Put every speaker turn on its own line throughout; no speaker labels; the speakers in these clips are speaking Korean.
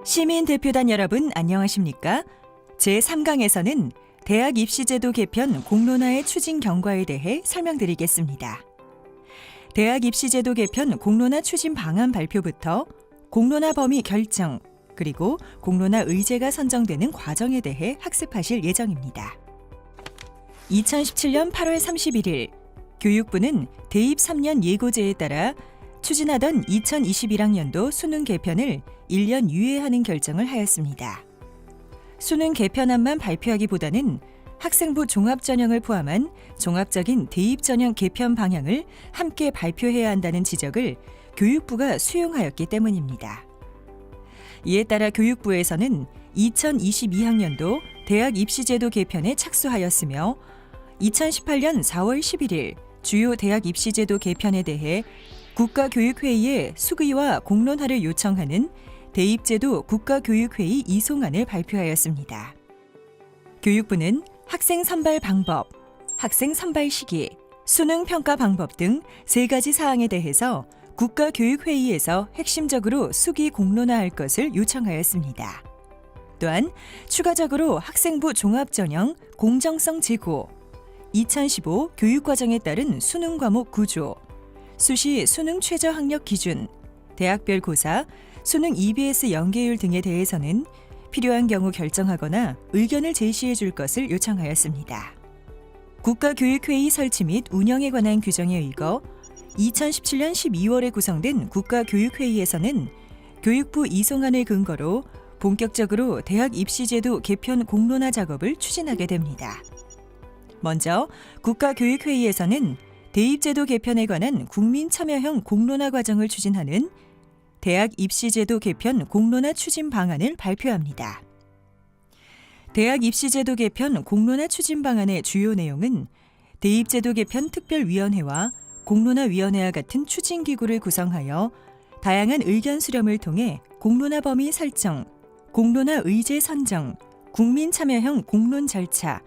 시민대표단 여러분 안녕하십니까? 제3강에서는 대학 입시제도 개편 공론화의 추진 경과에 대해 설명드리겠습니다. 대학 입시제도 개편 공론화 추진 방안 발표부터 공론화 범위 결정, 그리고 공론화 의제가 선정되는 과정에 대해 학습하실 예정입니다. 2017년 8월 31일 교육부는 대입 3년 예고제에 따라 추진하던 2021학년도 수능 개편을 1년 유예하는 결정을 하였습니다. 수능 개편안만 발표하기보다는 학생부 종합전형을 포함한 종합적인 대입전형 개편 방향을 함께 발표해야 한다는 지적을 교육부가 수용하였기 때문입니다. 이에 따라 교육부에서는 2022학년도 대학 입시제도 개편에 착수하였으며 2018년 4월 11일 주요 대학 입시제도 개편에 대해 국가교육회의에 수기와 공론화를 요청하는 대입제도 국가교육회의 이송안을 발표하였습니다. 교육부는 학생 선발 방법, 학생 선발 시기, 수능 평가 방법 등 3가지 사항에 대해서 국가교육회의에서 핵심적으로 수기 공론화할 것을 요청하였습니다. 또한 추가적으로 학생부 종합전형 공정성 제고, 2015 교육과정에 따른 수능 과목 구조, 수시 수능 최저 학력 기준, 대학별 고사, 수능 EBS 연계율 등에 대해서는 필요한 경우 결정하거나 의견을 제시해 줄 것을 요청하였습니다. 국가교육회의 설치 및 운영에 관한 규정에 의거 2017년 12월에 구성된 국가교육회의에서는 교육부 이송안을 근거로 본격적으로 대학 입시제도 개편 공론화 작업을 추진하게 됩니다. 먼저 국가교육회의에서는 대입제도 개편에 관한 국민 참여형 공론화 과정을 추진하는 대학 입시제도 개편 공론화 추진 방안을 발표합니다. 대학 입시제도 개편 공론화 추진 방안의 주요 내용은 대입제도 개편 특별위원회와 공론화위원회와 같은 추진기구를 구성하여 다양한 의견 수렴을 통해 공론화 범위 설정, 공론화 의제 선정, 국민 참여형 공론 절차,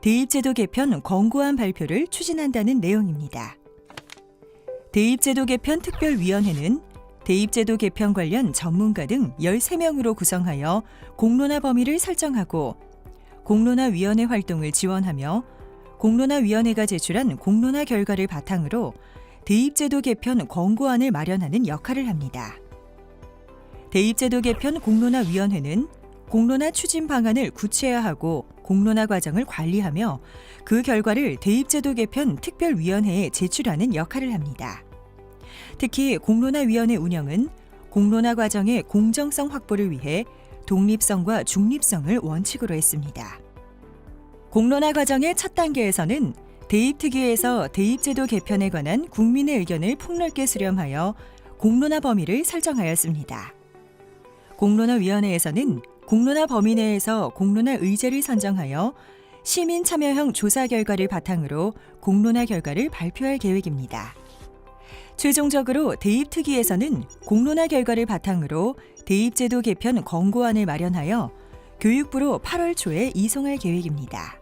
대입제도 개편 권고안 발표를 추진한다는 내용입니다. 대입제도 개편 특별위원회는 대입제도 개편 관련 전문가 등 13명으로 구성하여 공론화 범위를 설정하고 공론화위원회 활동을 지원하며 공론화위원회가 제출한 공론화 결과를 바탕으로 대입제도 개편 권고안을 마련하는 역할을 합니다. 대입제도 개편 공론화위원회는 공론화 추진 방안을 구체화하고 공론화 과정을 관리하며 그 결과를 대입제도 개편 특별위원회에 제출하는 역할을 합니다. 특히 공론화위원회 운영은 공론화 과정의 공정성 확보를 위해 독립성과 중립성을 원칙으로 했습니다. 공론화 과정의 첫 단계에서는 대입특위에서 대입제도 개편에 관한 국민의 의견을 폭넓게 수렴하여 공론화 범위를 설정하였습니다. 공론화위원회에서는 공론화 범위 내에서 공론화 의제를 선정하여 시민 참여형 조사 결과를 바탕으로 공론화 결과를 발표할 계획입니다. 최종적으로 대입특위에서는 공론화 결과를 바탕으로 대입제도 개편 권고안을 마련하여 교육부로 8월 초에 이송할 계획입니다.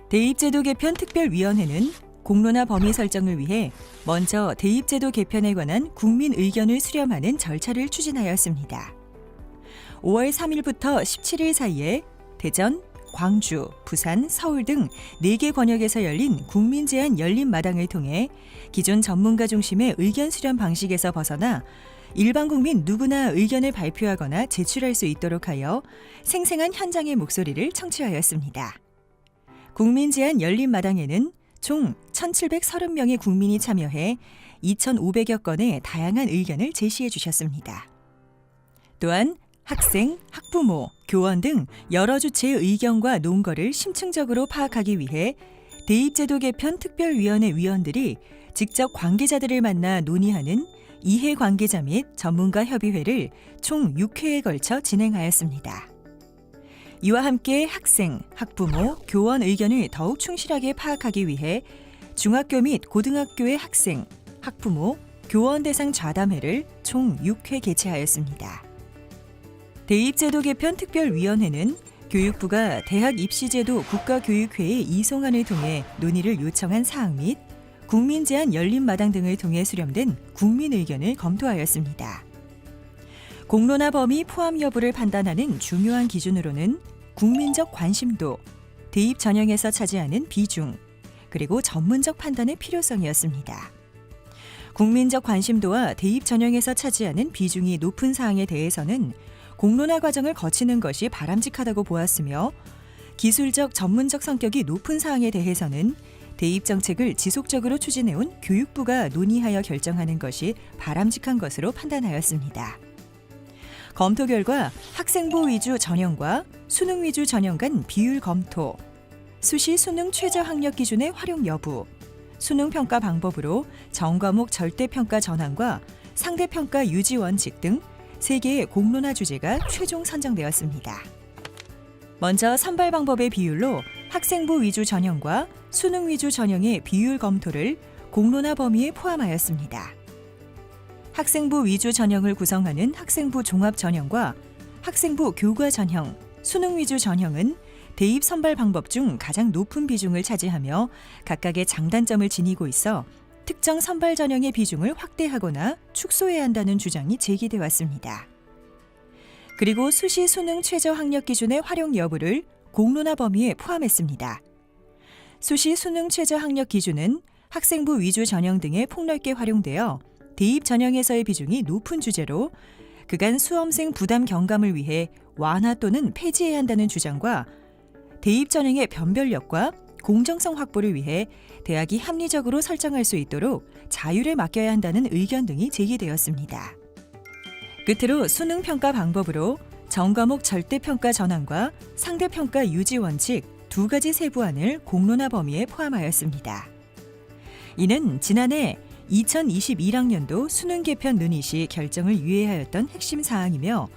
대입제도 개편 특별위원회는 공론화 범위 설정을 위해 먼저 대입제도 개편에 관한 국민 의견을 수렴하는 절차를 추진하였습니다. 5월 3일부터 17일 사이에 대전, 광주, 부산, 서울 등 4개 권역에서 열린 국민 제한 열린 마당을 통해 기존 전문가 중심의 의견 수렴 방식에서 벗어나 일반 국민 누구나 의견을 발표하거나 제출할 수 있도록 하여 생생한 현장의 목소리를 청취하였습니다. 국민 제한 열린 마당에는 총 1,730명의 국민이 참여해 2,500여 건의 다양한 의견을 제시해 주셨습니다. 또한 학생, 학부모, 교원 등 여러 주체의 의견과 논거를 심층적으로 파악하기 위해 대입제도 개편 특별위원회 위원들이 직접 관계자들을 만나 논의하는 이해관계자 및 전문가 협의회를 총 6회에 걸쳐 진행하였습니다. 이와 함께 학생, 학부모, 교원 의견을 더욱 충실하게 파악하기 위해 중학교 및 고등학교의 학생, 학부모, 교원 대상 좌담회를 총 6회 개최하였습니다. 대입제도 개편 특별위원회는 교육부가 대학 입시제도 국가교육회의 이송안을 통해 논의를 요청한 사항 및 국민제안 열린마당 등을 통해 수렴된 국민 의견을 검토하였습니다. 공론화 범위 포함 여부를 판단하는 중요한 기준으로는 국민적 관심도, 대입 전형에서 차지하는 비중, 그리고 전문적 판단의 필요성이었습니다. 국민적 관심도와 대입 전형에서 차지하는 비중이 높은 사항에 대해서는 공론화 과정을 거치는 것이 바람직하다고 보았으며, 기술적 전문적 성격이 높은 사항에 대해서는 대입 정책을 지속적으로 추진해온 교육부가 논의하여 결정하는 것이 바람직한 것으로 판단하였습니다. 검토 결과 학생부 위주 전형과 수능 위주 전형 간 비율 검토, 수시 수능 최저 학력 기준의 활용 여부, 수능 평가 방법으로 전과목 절대평가 전환과 상대평가 유지 원칙 등 3개의 공론화 주제가 최종 선정되었습니다. 먼저 선발 방법의 비율로 학생부 위주 전형과 수능 위주 전형의 비율 검토를 공론화 범위에 포함하였습니다. 학생부 위주 전형을 구성하는 학생부 종합 전형과 학생부 교과 전형, 수능 위주 전형은 대입 선발 방법 중 가장 높은 비중을 차지하며 각각의 장단점을 지니고 있어 특정 선발 전형의 비중을 확대하거나 축소해야 한다는 주장이 제기돼 왔습니다. 그리고 수시 수능 최저 학력 기준의 활용 여부를 공론화 범위에 포함했습니다. 수시 수능 최저 학력 기준은 학생부 위주 전형 등에 폭넓게 활용되어 대입 전형에서의 비중이 높은 주제로 그간 수험생 부담 경감을 위해 완화 또는 폐지해야 한다는 주장과 대입 전형의 변별력과 공정성 확보를 위해 대학이 합리적으로 설정할 수 있도록 자율에 맡겨야 한다는 의견 등이 제기되었습니다. 끝으로 수능 평가 방법으로 전과목 절대평가 전환과 상대평가 유지 원칙 2가지 세부안을 공론화 범위에 포함하였습니다. 이는 지난해 2021학년도 수능 개편 논의 시 결정을 유예하였던 핵심 사항이며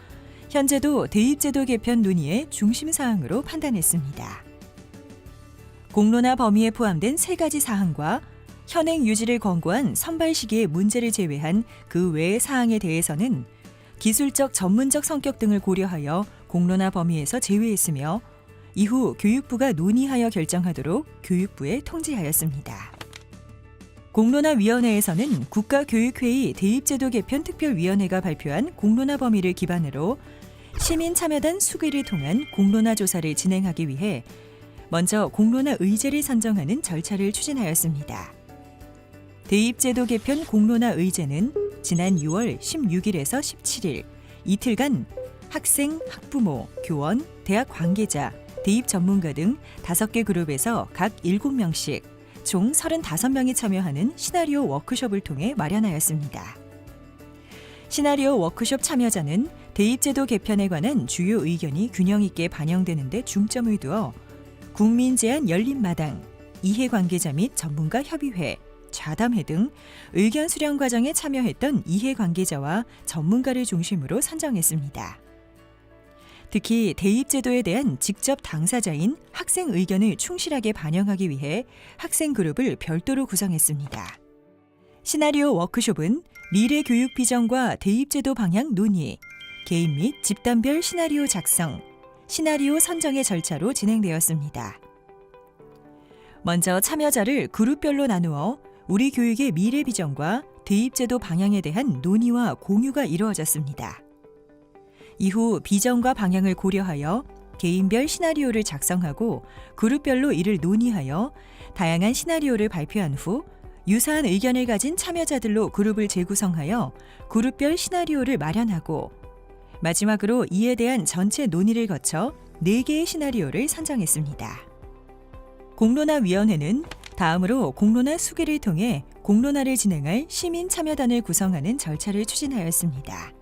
현재도 대입제도 개편 논의의 중심 사항으로 판단했습니다. 공론화 범위에 포함된 3가지 사항과 현행 유지를 권고한 선발 시기의 문제를 제외한 그 외의 사항에 대해서는 기술적 전문적 성격 등을 고려하여 공론화 범위에서 제외했으며 이후 교육부가 논의하여 결정하도록 교육부에 통지하였습니다. 공론화위원회에서는 국가교육회의 대입제도 개편 특별위원회가 발표한 공론화 범위를 기반으로 시민참여단 수기를 통한 공론화 조사를 진행하기 위해 먼저 공론화 의제를 선정하는 절차를 추진하였습니다. 대입제도 개편 공론화 의제는 지난 6월 16일에서 17일 이틀간 학생, 학부모, 교원, 대학 관계자, 대입 전문가 등 5개 그룹에서 각 7명씩 총 35명이 참여하는 시나리오 워크숍을 통해 마련하였습니다. 시나리오 워크숍 참여자는 대입제도 개편에 관한 주요 의견이 균형 있게 반영되는 데 중점을 두어 국민 제안 열린 마당, 이해관계자 및 전문가 협의회, 좌담회 등 의견 수렴 과정에 참여했던 이해관계자와 전문가를 중심으로 선정했습니다. 특히 대입제도에 대한 직접 당사자인 학생 의견을 충실하게 반영하기 위해 학생 그룹을 별도로 구성했습니다. 시나리오 워크숍은 미래 교육 비전과 대입제도 방향 논의, 개인 및 집단별 시나리오 작성, 시나리오 선정의 절차로 진행되었습니다. 먼저 참여자를 그룹별로 나누어 우리 교육의 미래 비전과 대입제도 방향에 대한 논의와 공유가 이루어졌습니다. 이후 비전과 방향을 고려하여 개인별 시나리오를 작성하고 그룹별로 이를 논의하여 다양한 시나리오를 발표한 후 유사한 의견을 가진 참여자들로 그룹을 재구성하여 그룹별 시나리오를 마련하고 마지막으로 이에 대한 전체 논의를 거쳐 4개의 시나리오를 선정했습니다. 공론화위원회는 다음으로 공론화 수기를 통해 공론화를 진행할 시민참여단을 구성하는 절차를 추진하였습니다.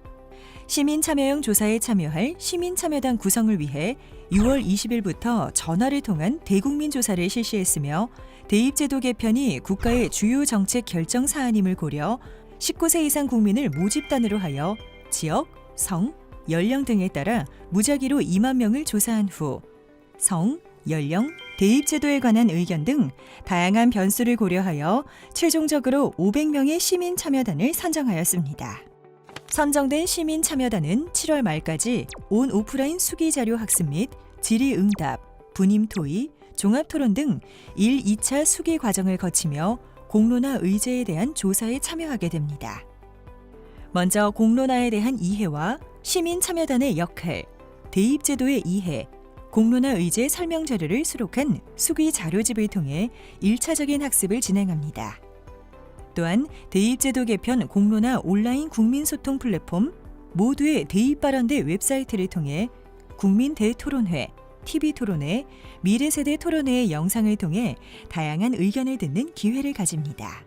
시민참여형 조사에 참여할 시민참여단 구성을 위해 6월 20일부터 전화를 통한 대국민 조사를 실시했으며 대입제도 개편이 국가의 주요 정책 결정 사안임을 고려 19세 이상 국민을 모집단으로 하여 지역, 성, 연령 등에 따라 무작위로 2만 명을 조사한 후 성, 연령, 대입제도에 관한 의견 등 다양한 변수를 고려하여 최종적으로 500명의 시민 참여단을 선정하였습니다. 선정된 시민 참여단은 7월 말까지 온 오프라인 수기 자료 학습 및 질의응답, 분임 토의, 종합토론 등 1, 2차 수기 과정을 거치며 공론화 의제에 대한 조사에 참여하게 됩니다. 먼저 공론화에 대한 이해와 시민 참여단의 역할, 대입제도의 이해, 공론화 의제 설명 자료를 수록한 수기 자료집을 통해 1차적인 학습을 진행합니다. 또한 대입제도 개편 공론화 온라인 국민소통 플랫폼 모두의 대입 발언대 웹사이트를 통해 국민 대토론회, TV토론회, 미래세대 토론회의 영상을 통해 다양한 의견을 듣는 기회를 가집니다.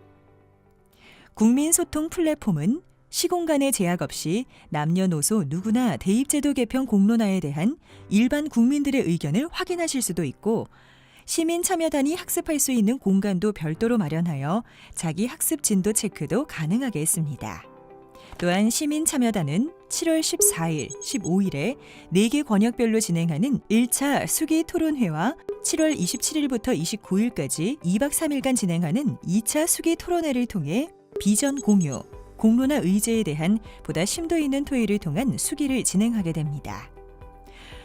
국민소통 플랫폼은 시공간의 제약 없이 남녀노소 누구나 대입제도 개편 공론화에 대한 일반 국민들의 의견을 확인하실 수도 있고 시민 참여단이 학습할 수 있는 공간도 별도로 마련하여 자기 학습 진도 체크도 가능하게 했습니다. 또한 시민 참여단은 7월 14일, 15일에 4개 권역별로 진행하는 1차 수기 토론회와 7월 27일부터 29일까지 2박 3일간 진행하는 2차 수기 토론회를 통해 비전 공유, 공론화 의제에 대한 보다 심도 있는 토의를 통한 수기를 진행하게 됩니다.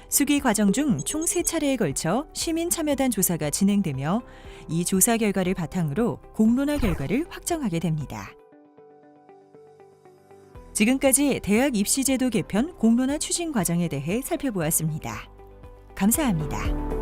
수기 과정 중 총 3차례에 걸쳐 시민 참여단 조사가 진행되며 이 조사 결과를 바탕으로 공론화 결과를 확정하게 됩니다. 지금까지 대학 입시제도 개편 공론화 추진 과정에 대해 살펴보았습니다. 감사합니다.